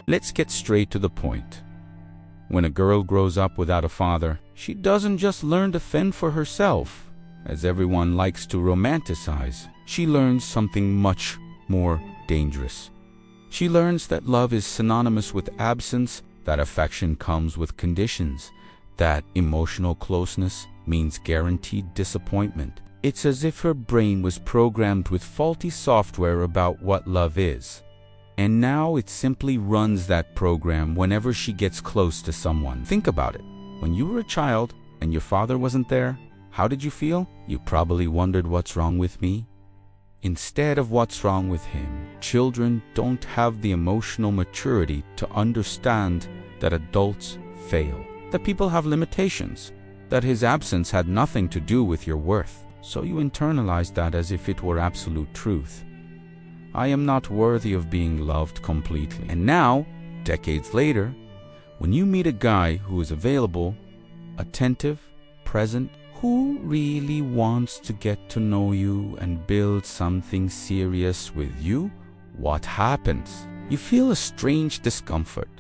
Let's get straight to the point. When a girl grows up without a father, she doesn't just learn to fend for herself, as everyone likes to romanticize. She learns something much more dangerous. She learns that love is synonymous with absence, that affection comes with conditions, that emotional closeness means guaranteed disappointment. It's as if her brain was programmed with faulty software about what love is. And now it simply runs that program whenever she gets close to someone. Think about it. When you were a child and your father wasn't there, how did you feel? You probably wondered, what's wrong with me? Instead of what's wrong with him. Children don't have the emotional maturity to understand that adults fail, that people have limitations, that his absence had nothing to do with your worth. So you internalize that as if it were absolute truth. I am not worthy of being loved completely. And now, decades later, when you meet a guy who is available, attentive, present, who really wants to get to know you and build something serious with you, what happens? You feel a strange discomfort.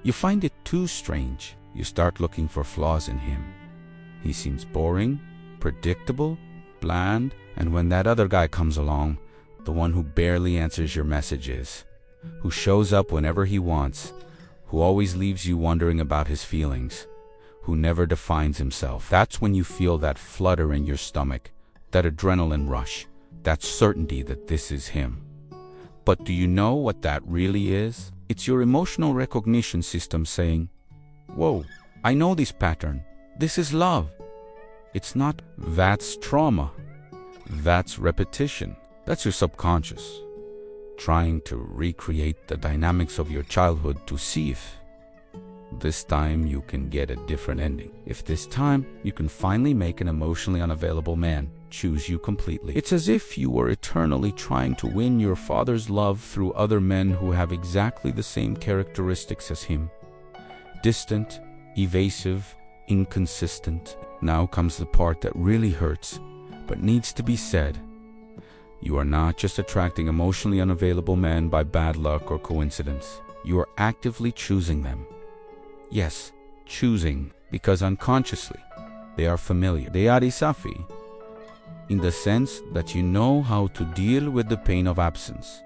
You find it too strange. You start looking for flaws in him. He seems boring, predictable, bland, and when that other guy comes along, the one who barely answers your messages, who shows up whenever he wants, who always leaves you wondering about his feelings, who never defines himself, that's when you feel that flutter in your stomach, that adrenaline rush, that certainty that this is him. But do you know what that really is? It's your emotional recognition system saying, whoa, I know this pattern. This is love. It's not. That's trauma. That's repetition. That's your subconscious trying to recreate the dynamics of your childhood to see if this time you can get a different ending. If this time you can finally make an emotionally unavailable man choose you completely. It's as if you were eternally trying to win your father's love through other men who have exactly the same characteristics as him. Distant, evasive, inconsistent. Now comes the part that really hurts, but needs to be said. You are not just attracting emotionally unavailable men by bad luck or coincidence. You are actively choosing them. Yes, choosing, because unconsciously they are familiar. They are isafi, in the sense that you know how to deal with the pain of absence.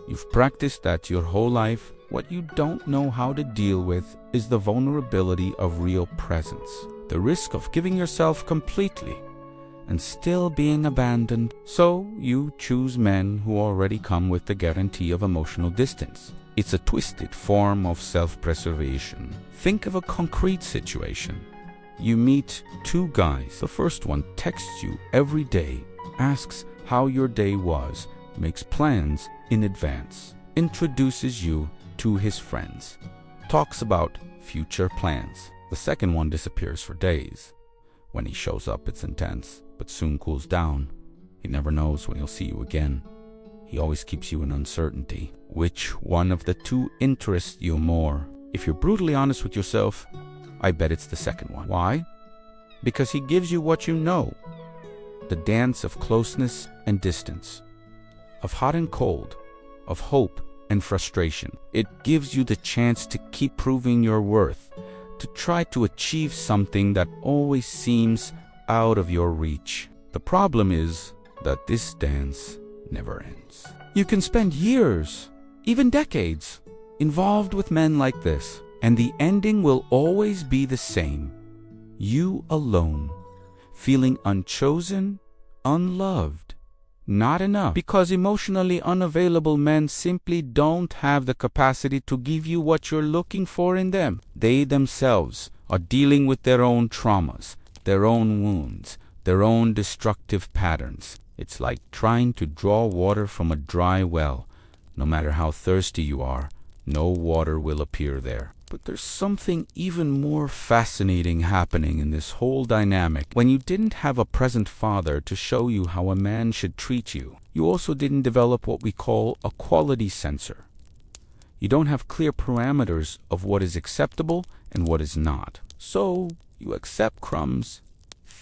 You've practiced that your whole life. What you don't know how to deal with is the vulnerability of real presence, the risk of giving yourself completely and still being abandoned. So you choose men who already come with the guarantee of emotional distance. It's a twisted form of self-preservation. Think of a concrete situation. You meet two guys. The first one texts you every day, asks how your day was, makes plans in advance, introduces you to his friends, talks about future plans. The second one disappears for days. When he shows up, it's intense, but soon cools down. He never knows when he'll see you again. He always keeps you in uncertainty. Which one of the two interests you more? If you're brutally honest with yourself, I bet it's the second one. Why? Because he gives you what you know. The dance of closeness and distance, of hot and cold, of hope and frustration. It gives you the chance to keep proving your worth, to try to achieve something that always seems out of your reach. The problem is that this dance never ends. You can spend years, even decades, involved with men like this, and the ending will always be the same. You alone, feeling unchosen, unloved, not enough, because emotionally unavailable men simply don't have the capacity to give you what you're looking for in them. They themselves are dealing with their own traumas, their own wounds, their own destructive patterns. It's like trying to draw water from a dry well. No matter how thirsty you are, no water will appear there. But there's something even more fascinating happening in this whole dynamic. When you didn't have a present father to show you how a man should treat you, you also didn't develop what we call a quality sensor. You don't have clear parameters of what is acceptable and what is not. So you accept crumbs,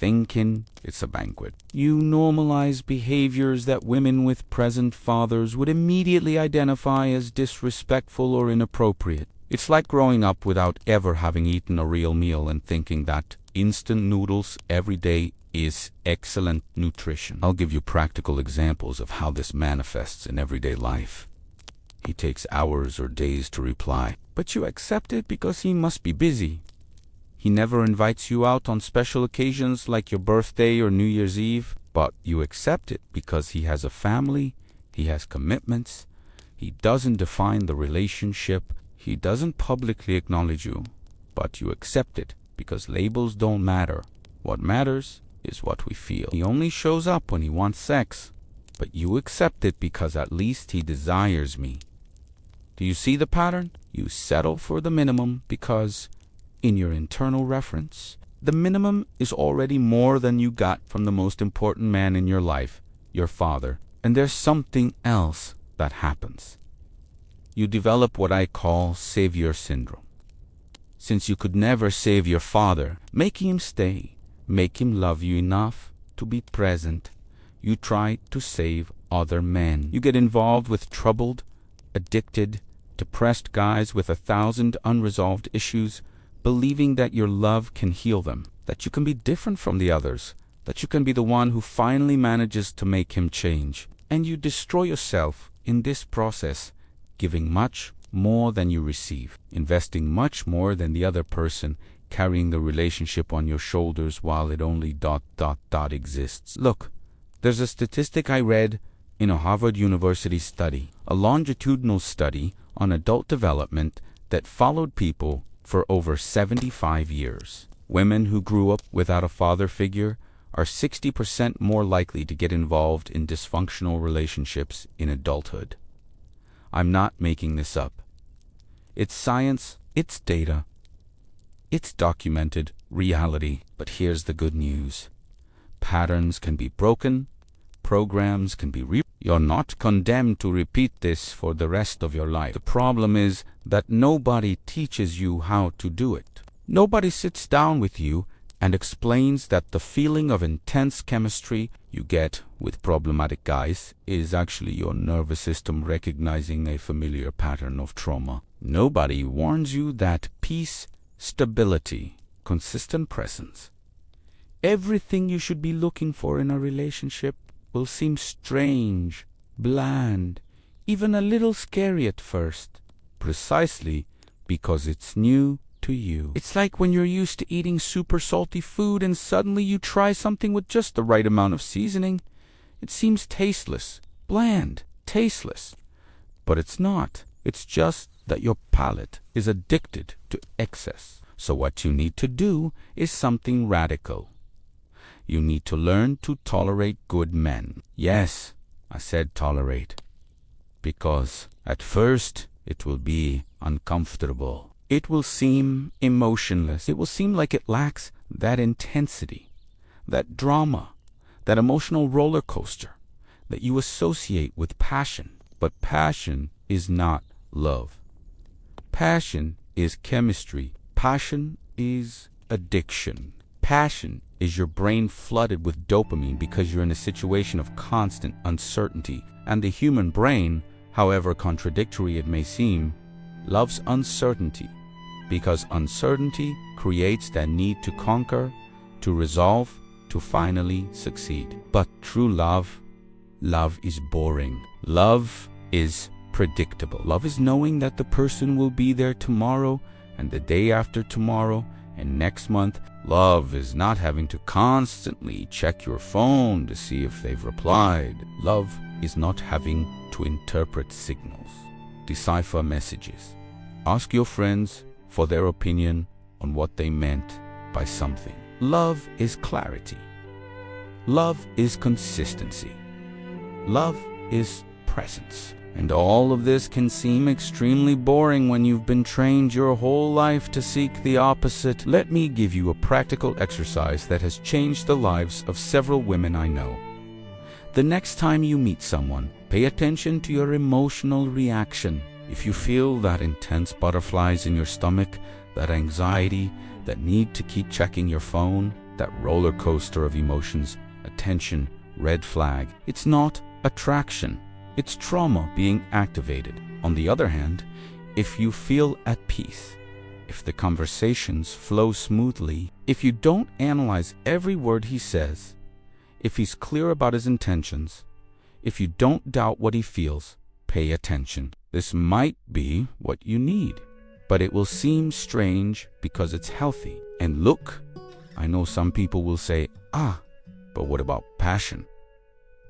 thinking it's a banquet. You normalize behaviors that women with present fathers would immediately identify as disrespectful or inappropriate. It's like growing up without ever having eaten a real meal and thinking that instant noodles every day is excellent nutrition. I'll give you practical examples of how this manifests in everyday life. He takes hours or days to reply, but you accept it because he must be busy. He never invites you out on special occasions like your birthday or New Year's Eve, but you accept it because he has a family, he has commitments, he doesn't define the relationship, he doesn't publicly acknowledge you, but you accept it because labels don't matter. What matters is what we feel. He only shows up when he wants sex, but you accept it because at least he desires me. Do you see the pattern? You settle for the minimum because, in your internal reference, the minimum is already more than you got from the most important man in your life, your father. And there's something else that happens. You develop what I call savior syndrome. Since you could never save your father, making him stay, make him love you enough to be present, you try to save other men. You get involved with troubled, addicted, depressed guys with 1,000 unresolved issues, believing that your love can heal them, that you can be different from the others, that you can be the one who finally manages to make him change. And you destroy yourself in this process, giving much more than you receive, investing much more than the other person, carrying the relationship on your shoulders while it only ... exists. Look, there's a statistic I read in a Harvard University study, a longitudinal study on adult development that followed people for over 75 years. Women who grew up without a father figure are 60% more likely to get involved in dysfunctional relationships in adulthood. I'm not making this up. It's science, it's data, it's documented reality. But here's the good news. Patterns can be broken, programs can be You're not condemned to repeat this for the rest of your life. The problem is that nobody teaches you how to do it. Nobody sits down with you and explains that the feeling of intense chemistry you get with problematic guys is actually your nervous system recognizing a familiar pattern of trauma. Nobody warns you that peace, stability, consistent presence, everything you should be looking for in a relationship will seem strange, bland, even a little scary at first, precisely because it's new to you. It's like when you're used to eating super salty food and suddenly you try something with just the right amount of seasoning. It seems tasteless, bland, tasteless. But it's not. It's just that your palate is addicted to excess. So what you need to do is something radical. You need to learn to tolerate good men. Yes, I said tolerate. Because at first it will be uncomfortable. It will seem emotionless. It will seem like it lacks that intensity, that drama, that emotional roller coaster that you associate with passion. But passion is not love. Passion is chemistry. Passion is addiction. Passion is your brain flooded with dopamine because you're in a situation of constant uncertainty. And the human brain, however contradictory it may seem, loves uncertainty because uncertainty creates that need to conquer, to resolve, to finally succeed. But true love is boring. Love is predictable. Love is knowing that the person will be there tomorrow and the day after tomorrow and next month. Love is not having to constantly check your phone to see if they've replied. Love is not having to interpret signals, decipher messages. Ask your friends for their opinion on what they meant by something. Love is clarity. Love is consistency. Love is presence. And all of this can seem extremely boring when you've been trained your whole life to seek the opposite. Let me give you a practical exercise that has changed the lives of several women I know. The next time you meet someone, pay attention to your emotional reaction. If you feel that intense butterflies in your stomach, that anxiety, that need to keep checking your phone, that roller coaster of emotions, attention, red flag. It's not attraction. It's trauma being activated. On the other hand, if you feel at peace, if the conversations flow smoothly, if you don't analyze every word he says, if he's clear about his intentions, if you don't doubt what he feels, pay attention. This might be what you need, but it will seem strange because it's healthy. And look, I know some people will say, but what about passion?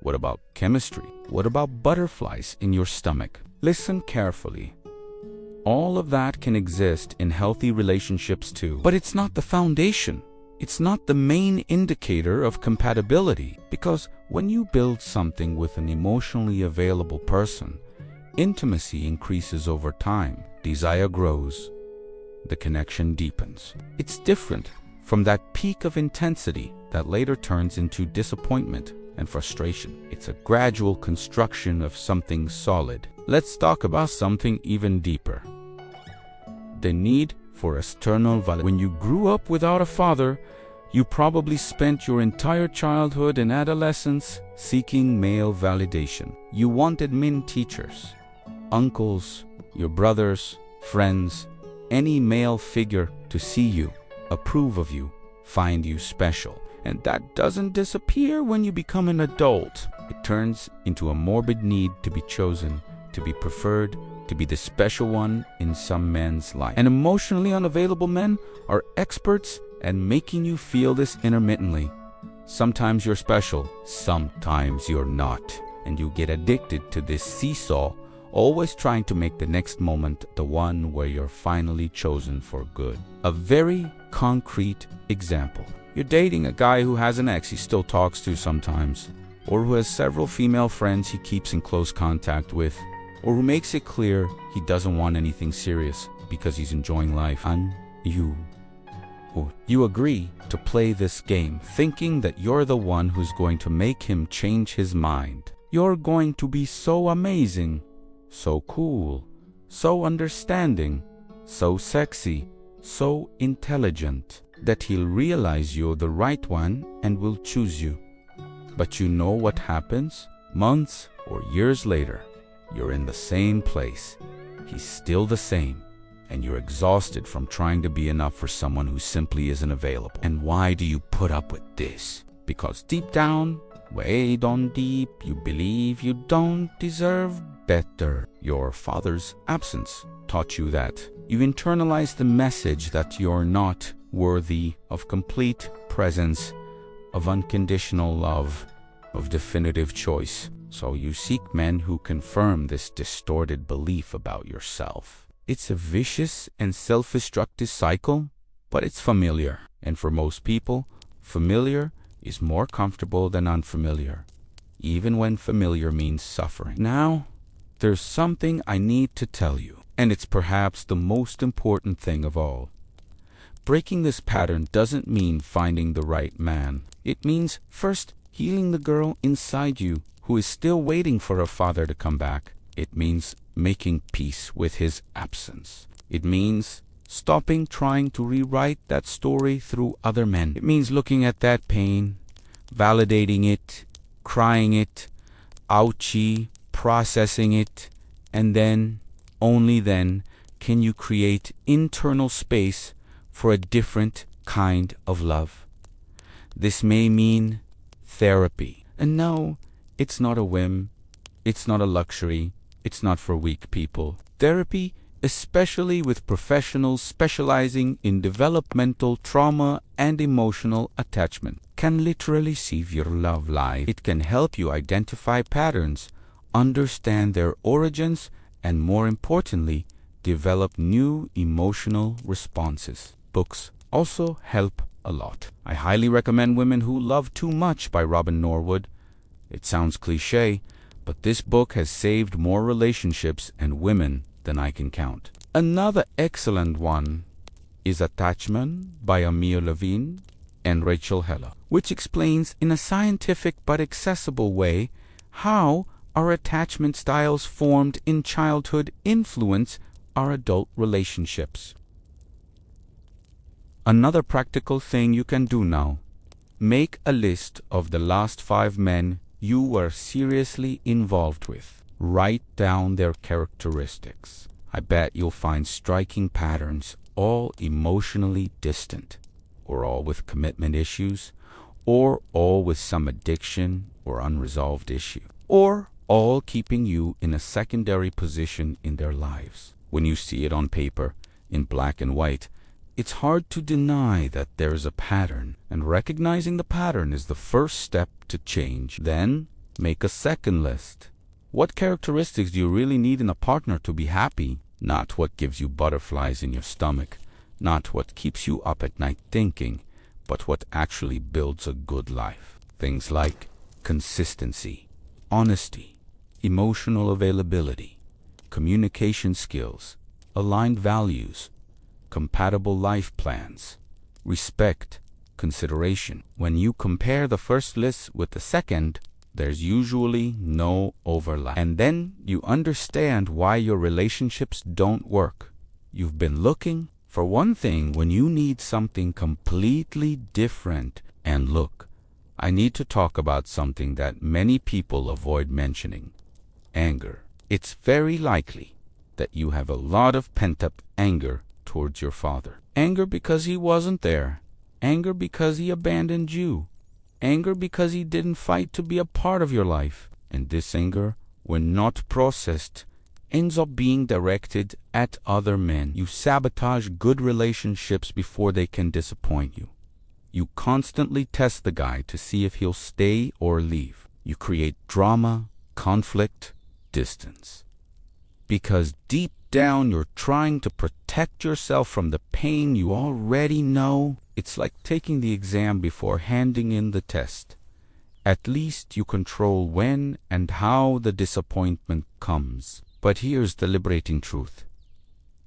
What about chemistry? What about butterflies in your stomach? Listen carefully. All of that can exist in healthy relationships too. But it's not the foundation. It's not the main indicator of compatibility. Because when you build something with an emotionally available person, intimacy increases over time. Desire grows. The connection deepens. It's different from that peak of intensity that later turns into disappointment and frustration. It's a gradual construction of something solid. Let's talk about something even deeper. The need for external validation. When you grew up without a father, you probably spent your entire childhood and adolescence seeking male validation. You wanted men teachers, uncles, your brothers, friends, any male figure to see you, approve of you, find you special. And that doesn't disappear when you become an adult. It turns into a morbid need to be chosen, to be preferred, to be the special one in some men's life. And emotionally unavailable men are experts at making you feel this intermittently. Sometimes you're special, sometimes you're not. And you get addicted to this seesaw, always trying to make the next moment the one where you're finally chosen for good. A very concrete example. You're dating a guy who has an ex he still talks to sometimes, or who has several female friends he keeps in close contact with, or who makes it clear he doesn't want anything serious because he's enjoying life. And you agree to play this game, thinking that you're the one who's going to make him change his mind. You're going to be so amazing, so cool, so understanding, so sexy, so intelligent, that he'll realize you're the right one and will choose you. But you know what happens? Months or years later, you're in the same place. He's still the same, and you're exhausted from trying to be enough for someone who simply isn't available. And why do you put up with this? Because deep down, way down deep, you believe you don't deserve better. Your father's absence taught you that. You internalized the message that you're not worthy of complete presence, of unconditional love, of definitive choice. So you seek men who confirm this distorted belief about yourself. It's a vicious and self-destructive cycle, but it's familiar. And for most people, familiar is more comfortable than unfamiliar, even when familiar means suffering. Now, there's something I need to tell you, and it's perhaps the most important thing of all. Breaking this pattern doesn't mean finding the right man. It means first healing the girl inside you who is still waiting for her father to come back. It means making peace with his absence. It means stopping trying to rewrite that story through other men. It means looking at that pain, validating it, crying it, ouchie, processing it, and then, only then, can you create internal space for a different kind of love. This may mean therapy. And no, it's not a whim, it's not a luxury, it's not for weak people. Therapy, especially with professionals specializing in developmental trauma and emotional attachment, can literally save your love life. It can help you identify patterns, understand their origins, and more importantly, develop new emotional responses. Books also help a lot. I highly recommend Women Who Love Too Much by Robin Norwood. It sounds cliche, but this book has saved more relationships and women than I can count. Another excellent one is Attachment by Amir Levine and Rachel Heller, which explains in a scientific but accessible way how our attachment styles formed in childhood influence our adult relationships. Another practical thing you can do now Make a list of the last 5 men you were seriously involved with. Write down their characteristics. I bet you'll find striking patterns, all emotionally distant, or all with commitment issues, or all with some addiction or unresolved issue, or all keeping you in a secondary position in their lives. When you see it on paper, in black and white, it's hard to deny that there's a pattern, and recognizing the pattern is the first step to change. Then, make a second list. What characteristics do you really need in a partner to be happy? Not what gives you butterflies in your stomach, not what keeps you up at night thinking, but what actually builds a good life. Things like consistency, honesty, emotional availability, communication skills, aligned values, compatible life plans, respect, consideration. When you compare the first list with the second, there's usually no overlap. And then you understand why your relationships don't work. You've been looking for one thing when you need something completely different. And look, I need to talk about something that many people avoid mentioning: anger. It's very likely that you have a lot of pent-up anger towards your father. Anger because he wasn't there. Anger because he abandoned you. Anger because he didn't fight to be a part of your life. And this anger, when not processed, ends up being directed at other men. You sabotage good relationships before they can disappoint you. You constantly test the guy to see if he'll stay or leave. You create drama, conflict, distance. Because deep down you're trying to protect yourself from the pain you already know. It's like taking the exam before handing in the test. At least you control when and how the disappointment comes. But here's the liberating truth.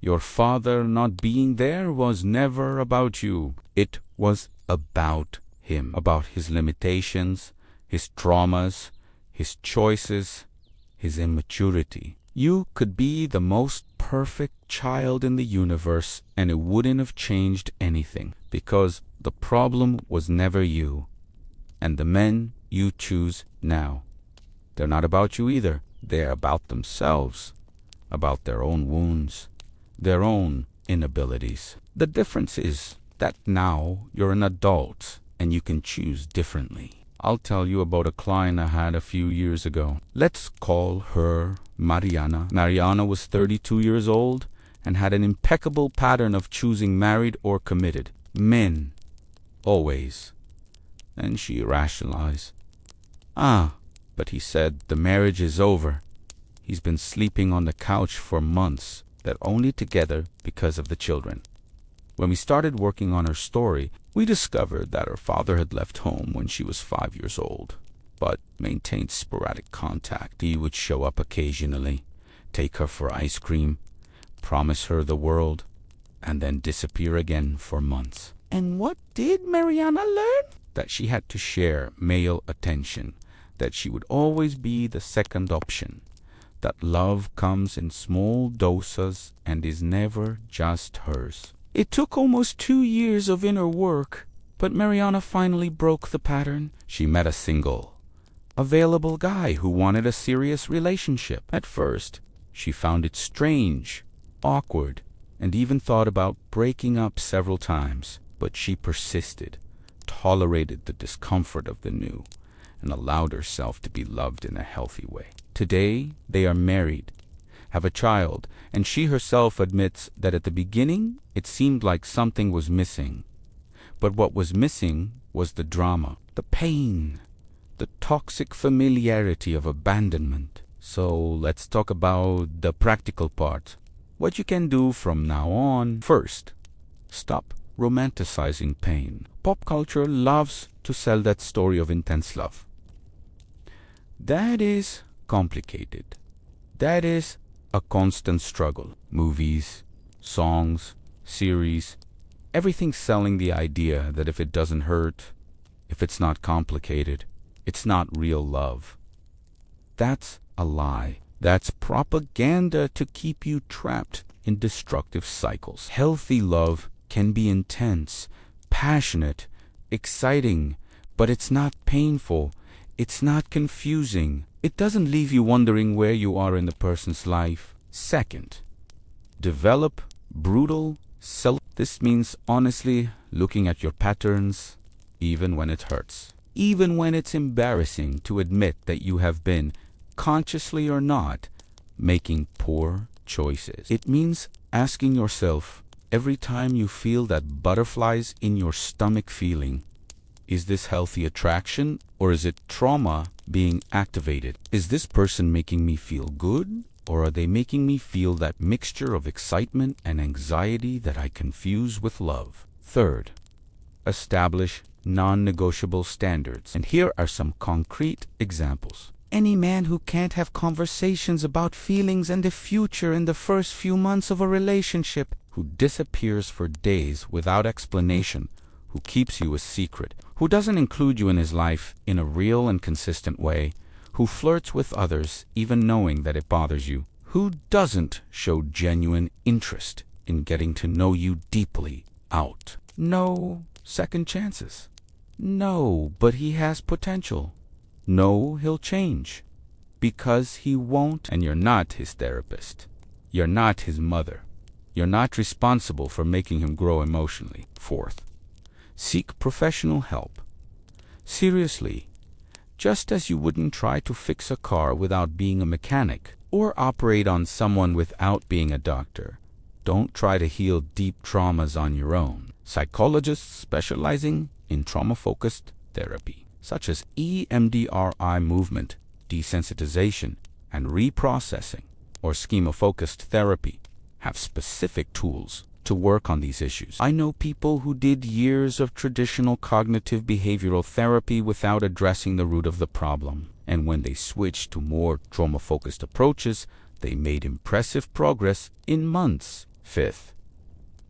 Your father not being there was never about you. It was about him, about his limitations, his traumas, his choices, his immaturity. You could be the most perfect child in the universe, and it wouldn't have changed anything, because the problem was never you. And the men you choose now, they're not about you either. They're about themselves, about their own wounds, their own inabilities. The difference is that now you're an adult and you can choose differently. I'll tell you about a client I had a few years ago. Let's call her Mariana. Mariana was 32 years old and had an impeccable pattern of choosing married or committed men, always. And she rationalized. But he said, the marriage is over. He's been sleeping on the couch for months. They're only together because of the children. When we started working on her story, we discovered that her father had left home when she was 5 years old, but maintained sporadic contact. He would show up occasionally, take her for ice cream, promise her the world, and then disappear again for months. And what did Mariana learn? That she had to share male attention, that she would always be the second option, that love comes in small doses and is never just hers. It took almost 2 years of inner work, but Mariana finally broke the pattern. She met a single, available guy who wanted a serious relationship. At first, she found it strange, awkward, and even thought about breaking up several times. But she persisted, tolerated the discomfort of the new, and allowed herself to be loved in a healthy way. Today, they are married, have a child, and she herself admits that at the beginning, it seemed like something was missing. But what was missing was the drama, the pain, the toxic familiarity of abandonment. So let's talk about the practical part. What you can do from now on. First, stop romanticizing pain. Pop culture loves to sell that story of intense love. That is complicated. That is a constant struggle. Movies, songs, series, everything's selling the idea that if it doesn't hurt, if it's not complicated, it's not real love. That's a lie. That's propaganda to keep you trapped in destructive cycles. Healthy love can be intense, passionate, exciting, But it's not painful. It's not confusing. It doesn't leave you wondering where you are in the person's life. Second, develop brutal self. This means honestly looking at your patterns, even when it hurts. Even when it's embarrassing to admit that you have been, consciously or not, making poor choices. It means asking yourself every time you feel that butterflies in your stomach feeling, is this healthy attraction or is it trauma being activated? Is this person making me feel good or are they making me feel that mixture of excitement and anxiety that I confuse with love? Third, establish non-negotiable standards. And here are some concrete examples. Any man who can't have conversations about feelings and the future in the first few months of a relationship, who disappears for days without explanation, who keeps you a secret, who doesn't include you in his life in a real and consistent way, who flirts with others even knowing that it bothers you, who doesn't show genuine interest in getting to know you deeply out. No second chances. No, but he has potential. No, he'll change. Because he won't, and you're not his therapist. You're not his mother. You're not responsible for making him grow emotionally. Fourth, seek professional help. Seriously, just as you wouldn't try to fix a car without being a mechanic or operate on someone without being a doctor, don't try to heal deep traumas on your own. Psychologists specializing in trauma-focused therapy, such as EMDRI movement, desensitization, and reprocessing, or schema-focused therapy, have specific tools to work on these issues. I know people who did years of traditional cognitive behavioral therapy without addressing the root of the problem, and when they switched to more trauma-focused approaches, they made impressive progress in months. Fifth,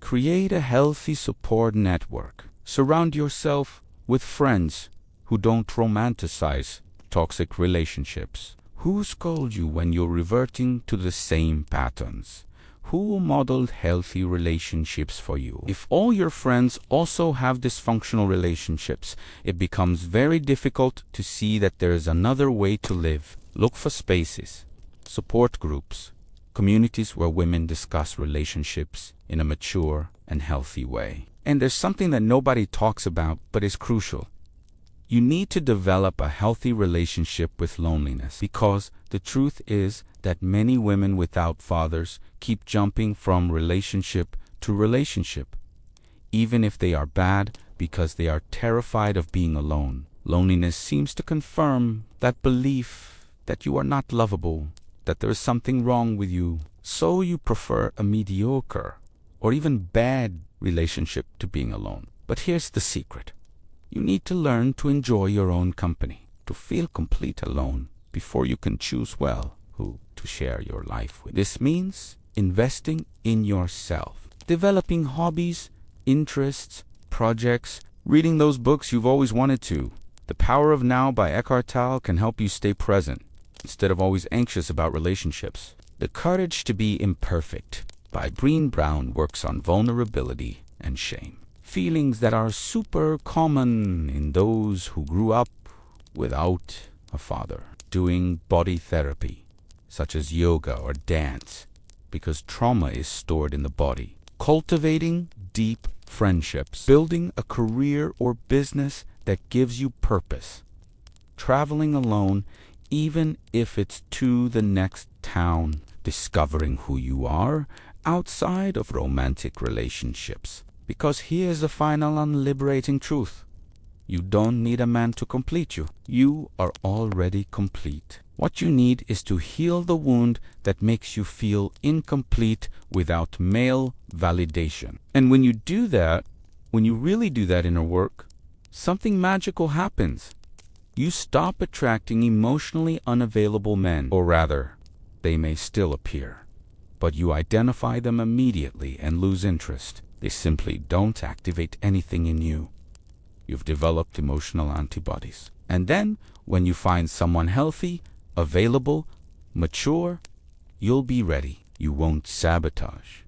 create a healthy support network. Surround yourself with friends who don't romanticize toxic relationships. Who scold you when you're reverting to the same patterns? Who modeled healthy relationships for you? If all your friends also have dysfunctional relationships, it becomes very difficult to see that there is another way to live. Look for spaces, support groups, communities where women discuss relationships in a mature and healthy way. And there's something that nobody talks about but is crucial. You need to develop a healthy relationship with loneliness, because the truth is that many women without fathers keep jumping from relationship to relationship, even if they are bad, because they are terrified of being alone. Loneliness seems to confirm that belief that you are not lovable, that there is something wrong with you. So you prefer a mediocre or even bad relationship to being alone. But here's the secret. You need to learn to enjoy your own company, to feel complete alone before you can choose well who to share your life with. This means investing in yourself, developing hobbies, interests, projects, reading those books you've always wanted to. The Power of Now by Eckhart Tolle can help you stay present instead of always anxious about relationships. The Courage to be Imperfect by Brené Brown works on vulnerability and shame, feelings that are super common in those who grew up without a father. Doing body therapy, such as yoga or dance, because trauma is stored in the body. Cultivating deep friendships, building a career or business that gives you purpose. Traveling alone, even if it's to the next town. Discovering who you are outside of romantic relationships. Because here's the final and liberating truth. You don't need a man to complete you. You are already complete. What you need is to heal the wound that makes you feel incomplete without male validation. And when you do that, when you really do that inner work, something magical happens. You stop attracting emotionally unavailable men, or rather, they may still appear, but you identify them immediately and lose interest. They simply don't activate anything in you. You've developed emotional antibodies. And then, when you find someone healthy, available, mature, you'll be ready. You won't sabotage.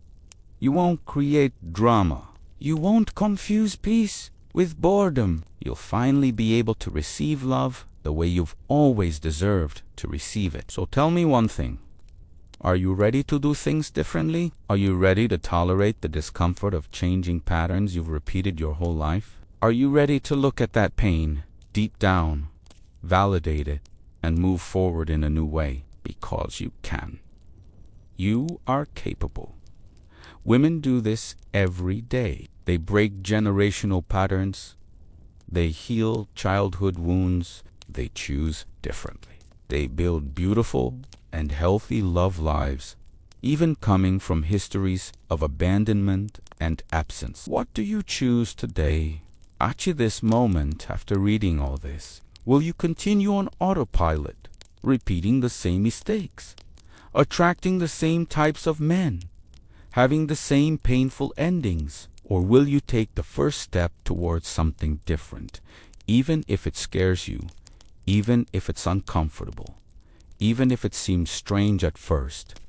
You won't create drama. You won't confuse peace with boredom. You'll finally be able to receive love the way you've always deserved to receive it. So tell me one thing. Are you ready to do things differently? Are you ready to tolerate the discomfort of changing patterns you've repeated your whole life? Are you ready to look at that pain deep down, validate it, and move forward in a new way? Because you can. You are capable. Women do this every day. They break generational patterns. They heal childhood wounds. They choose differently. They build beautiful and healthy love lives, even coming from histories of abandonment and absence. What do you choose today? At this moment, after reading all this, will you continue on autopilot, repeating the same mistakes, attracting the same types of men, having the same painful endings? Or will you take the first step towards something different, even if it scares you, even if it's uncomfortable, even if it seems strange at first?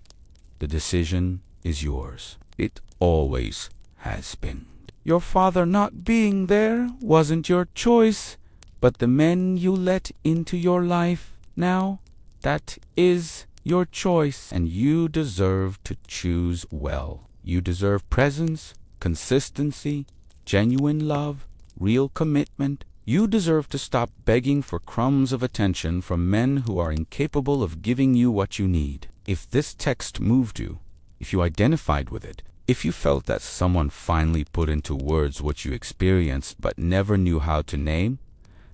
The decision is yours. It always has been. Your father not being there wasn't your choice, but the men you let into your life now, that is your choice. And you deserve to choose well. You deserve presence, consistency, genuine love, real commitment. You deserve to stop begging for crumbs of attention from men who are incapable of giving you what you need. If this text moved you, if you identified with it, if you felt that someone finally put into words what you experienced but never knew how to name,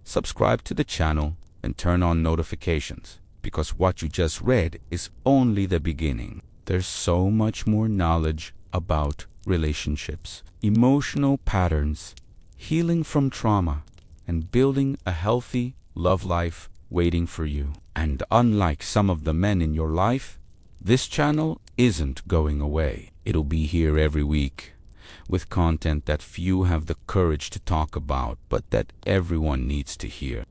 subscribe to the channel and turn on notifications, because what you just read is only the beginning. There's so much more knowledge about relationships, emotional patterns, healing from trauma, and building a healthy love life waiting for you. And unlike some of the men in your life, this channel isn't going away. It'll be here every week with content that few have the courage to talk about, but that everyone needs to hear.